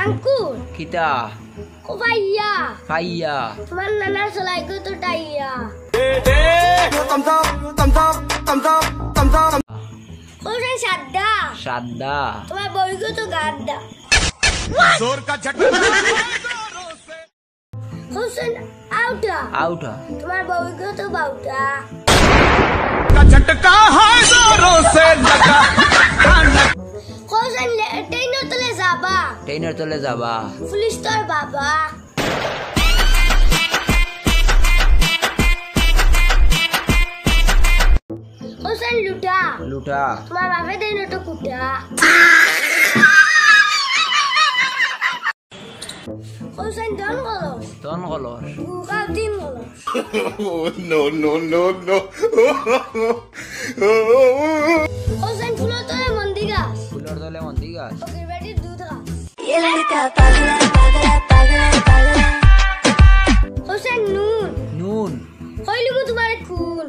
আঙ্কুর কিতা ও ভাইয়া ভাইয়া তোমার নানার চলাই গো তো টাইয়া হোসেন সাদ্দা সাদ্দা তোমার বই গো তো গাদ্দা जोर का झटका হোসেন আউটা আউটা তোমার বই গো তো বাউটা का झटका है जोरों से लगा হোসেন ট্রেনের তলে যাবা ট্রেনের তলে যাবা পুলিশ তোর বাবা হোসেন লুটা লুটা তোমার বাপে দেন তো কুটা হোসেন দন গলস তন কলস গুকাও দিন গলস नो नो नो नो হোসেন ফুলের তলে মন্দি গাছ ফুলের তলে মন্দি গাছ ফকির বাড়ির দুধ গাছ হোসেন নুন নুন হইলি মু তোমার খুন